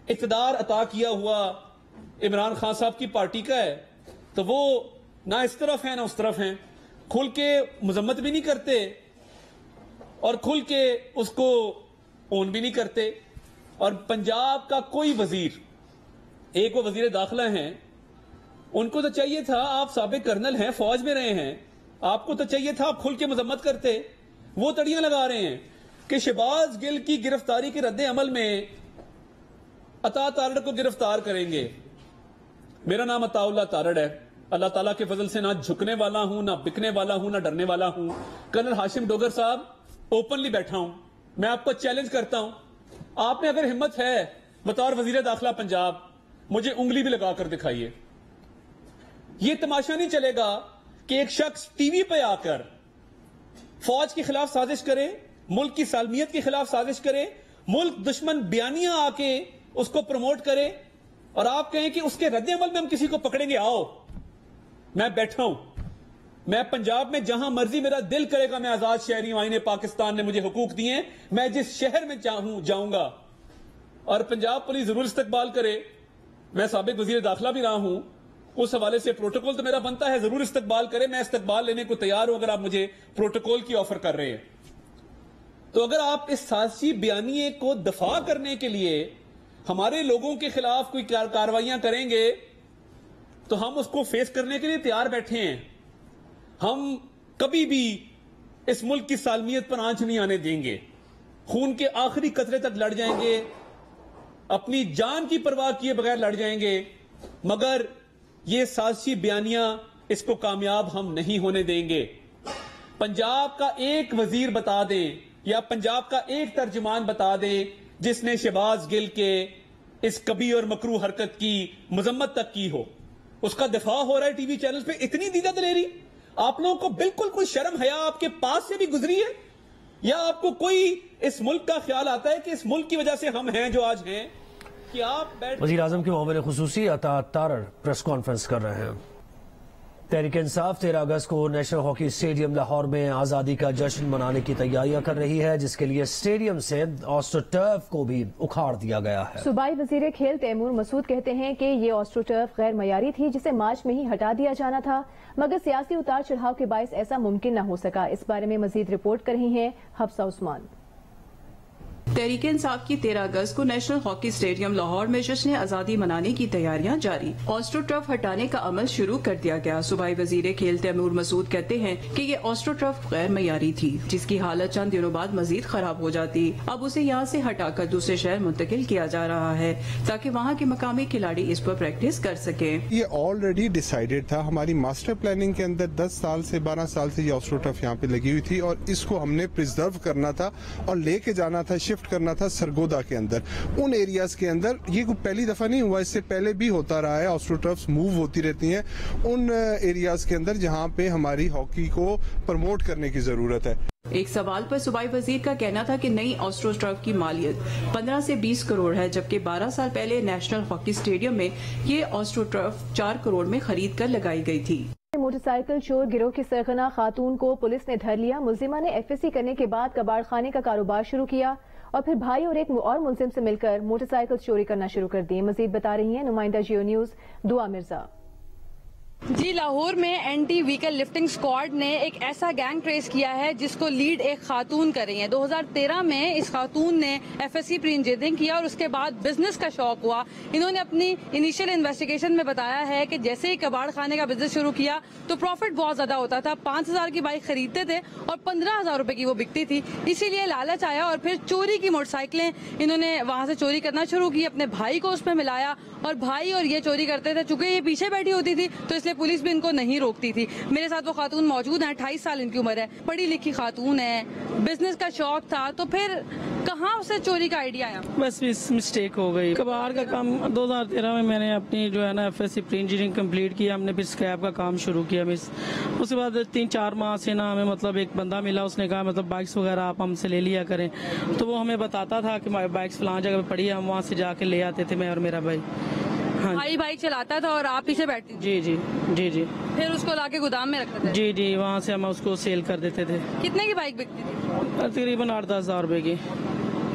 اقتدار عطا کیا ہوا عمران خان صاحب کی پارٹی کا ہے تو وہ نہ اس طرف ہیں نہ اس طرف ہیں، کھل کے مذمت بھی نہیں کرتے اور کھل کے اس کو اون بھی نہیں کرتے. اور پنجاب کا کوئی وزیر، ایک وہ وزیر داخلہ ہیں، ان کو تو چاہیے تھا، آپ سابق کرنل ہیں، فوج میں رہے ہیں، آپ کو تو چاہیے تھا آپ کھل کے مذمت کرتے. وہ تڑیاں لگا رہے ہیں کہ شہباز گل کی گرفتاری کے رد عمل میں عطا تارڑ کو گرفتار کریں گے. میرا نام عطا اللہ تارڑ ہے، اللہ تعالیٰ کے فضل سے نہ جھکنے والا ہوں، نہ بکنے والا ہوں، نہ ڈرنے والا ہوں. کرنل ہاشم ڈوگر صاحب، اوپنلی بیٹھا ہوں، میں آپ کو چیلنج کرتا ہوں، آپ نے اگر ہمت ہے بطور وزیر داخلہ پنجاب مجھے انگلی بھی لگا کر دکھائیے. یہ تماشا نہیں چلے گا کہ ایک شخص ٹی وی پہ آ کر فوج کے خلاف سازش کرے، ملک کی سالمیت کے خلاف سازش کرے، ملک دشمن بیانیاں آ کے اس کو پروموٹ کرے، اور آپ کہیں کہ اس کے رد عمل میں ہم کسی کو پکڑیں گے. آؤ، میں بیٹھا ہوں، میں پنجاب میں جہاں مرضی میرا دل کرے گا میں آزاد شہری ہوں، آئین پاکستان نے مجھے حقوق دیے ہیں، میں جس شہر میں چاہوں جاؤں گا. اور پنجاب پولیس ضرور استقبال کرے، میں سابق وزیر داخلہ بھی رہا ہوں، اس حوالے سے پروٹوکول تو میرا بنتا ہے، ضرور استقبال کرے، میں استقبال لینے کو تیار ہوں اگر آپ مجھے پروٹوکول کی آفر کر رہے ہیں. تو اگر آپ اس سازشی بیانیے کو دفاع کرنے کے لیے ہمارے لوگوں کے خلاف کوئی کارروائیاں کریں گے تو ہم اس کو فیس کرنے کے لیے تیار بیٹھے ہیں. ہم کبھی بھی اس ملک کی سالمیت پر آنچ نہیں آنے دیں گے، خون کے آخری قطرے تک لڑ جائیں گے، اپنی جان کی پرواہ کیے بغیر لڑ جائیں گے، مگر یہ سازشی بیانیاں اس کو کامیاب ہم نہیں ہونے دیں گے. پنجاب کا ایک وزیر بتا دیں یا پنجاب کا ایک ترجمان بتا دیں جس نے شہباز گل کے اس کبھی اور مکروہ حرکت کی مذمت تک کی ہو. اس کا دفاع ہو رہا ہے ٹی وی چینل پہ. اتنی دیدہ دلیری آپ لوگوں کو بالکل کوئی شرم حیا آپ کے پاس سے بھی گزری ہے؟ یا آپ کو کوئی اس ملک کا خیال آتا ہے کہ اس ملک کی وجہ سے ہم ہیں جو آج ہیں؟ کہ آپ وزیر اعظم کے معاون خصوصی عطا تارڑ پریس کانفرنس کر رہے ہیں. تحریک انصاف 13 اگست کو نیشنل ہاکی اسٹیڈیم لاہور میں آزادی کا جشن منانے کی تیاریاں کر رہی ہے، جس کے لیے اسٹیڈیم سے آسٹرو ٹرف کو بھی اکھاڑ دیا گیا ہے. صوبائی وزیر کھیل تیمور مسعود کہتے ہیں کہ یہ آسٹرو ٹرف غیر معیاری تھی جسے مارچ میں ہی ہٹا دیا جانا تھا، مگر سیاسی اتار چڑھاؤ کے باعث ایسا ممکن نہ ہو سکا. اس بارے میں مزید رپورٹ کر رہی ہیں حفصہ عثمان. تحریک انصاف کی 13 اگست کو نیشنل ہاکی اسٹیڈیم لاہور میں جشن آزادی منانے کی تیاریاں جاری. آسٹرو ٹرف ہٹانے کا عمل شروع کر دیا گیا. صوبائی وزیر کھیل تیمور مسعود کہتے ہیں کہ یہ آسٹرو ٹرف غیر معیاری تھی جس کی حالت چند دنوں بعد مزید خراب ہو جاتی. اب اسے یہاں سے ہٹا کر دوسرے شہر منتقل کیا جا رہا ہے تاکہ وہاں کے مقامی کھلاڑی اس پر پریکٹس کر سکیں. یہ آلریڈی ڈیسائیڈڈ تھا، ہماری ماسٹر پلاننگ کے اندر 10 سال سے 12 سال سے یہ آسٹرو ٹرف یہاں پہ لگی ہوئی تھی اور اس کو ہم نے پرزرو کرنا تھا اور لے کے جانا تھا، شفٹ کرنا تھا سرگودا کے اندر، ان ایریاز کے اندر. یہ کوئی پہلی دفعہ نہیں ہوا، اس سے پہلے بھی ہوتا رہا ہے. آسٹرو ٹرفز موو ہوتی رہتی ہیں ان ایریاز کے اندر جہاں پہ ہماری ہاکی کو پروموٹ کرنے کی ضرورت ہے. ایک سوال پر صوبائی وزیر کا کہنا تھا کہ نئی آسٹرو ٹرف کی مالیت 15 سے 20 کروڑ ہے، جبکہ 12 سال پہلے نیشنل ہاکی اسٹیڈیم میں یہ آسٹرو ٹرف 4 کروڑ میں خرید کر لگائی گئی تھی. موٹر سائیکل چور گروہ کی سرغنہ خاتون کو پولیس نے دھر لیا. ملزمہ نے ایف ایس سی کرنے کے بعد کباڑ خانے کا کاروبار شروع کیا اور پھر بھائی اور ایک اور ملزم سے مل کر موٹر سائیکل چوری کرنا شروع کر دی. مزید بتا رہی ہیں نمائندہ جیو نیوز دعا مرزا. جی، لاہور میں اینٹی ویکل لفٹنگ اسکواڈ نے ایک ایسا گینگ ٹریس کیا ہے جس کو لیڈ ایک خاتون کر رہی ہیں. 2013 میں اس خاتون نے F S C pre engineering کیا اور اس کے بعد بزنس کا شوق ہوا. انہوں نے اپنی انیشیل انویسٹیگیشن میں بتایا ہے کہ جیسے ہی کباڑ خانے کا بزنس شروع کیا تو پروفٹ بہت زیادہ ہوتا تھا. 5,000 کی بائک خریدتے تھے اور 15,000 روپے کی وہ بکتی تھی. اسی لیے لالچ آیا اور پھر چوری کی موٹر سائیکلیں انہوں نے وہاں سے چوری کرنا شروع کی. اپنے بھائی کو اس میں ملایا اور بھائی اور یہ چوری کرتے تھے. چونکہ یہ پیچھے بیٹھی ہوتی تھی تو اس لیے پولیس بھی ان کو نہیں روکتی تھی. میرے ساتھ وہ خاتون موجود ہیں، 28 سال ان کی عمر ہے، پڑھی لکھی خاتون ہے، بزنس کا شوق تھا. تو پھر کہاں اسے چوری کا آئیڈیا آیا؟ بس مسٹیک ہو گئی. کباڑ کا کام 2013 میں نے اپنی جو ہے نا F S C pre engineering complete کیا. ہم نے پھر اسکریپ کا کام شروع کیا. اس کے بعد 3-4 ماہ سے نا ہمیں مطلب ایک بندہ ملا، اس نے کہا مطلب بائکس وغیرہ آپ ہم سے لے لیا کریں. تو وہ ہمیں بتاتا تھا کہ بائکس فلاں جگہ پہ پڑی ہے، ہم وہاں سے جا کے لے آتے تھے، میں اور میرا بھائی. بھائی بائک چلاتا تھا اور آپ پیچھے بیٹھتی؟ جی جی جی جی. پھر اس کو لا کے گودام میں رکھتے تھے؟ جی جی، وہاں سے ہم اس کو سیل کر دیتے تھے. کتنے کی بائک بکتی تھی؟ تقریباً 8-10 ہزار روپے کی.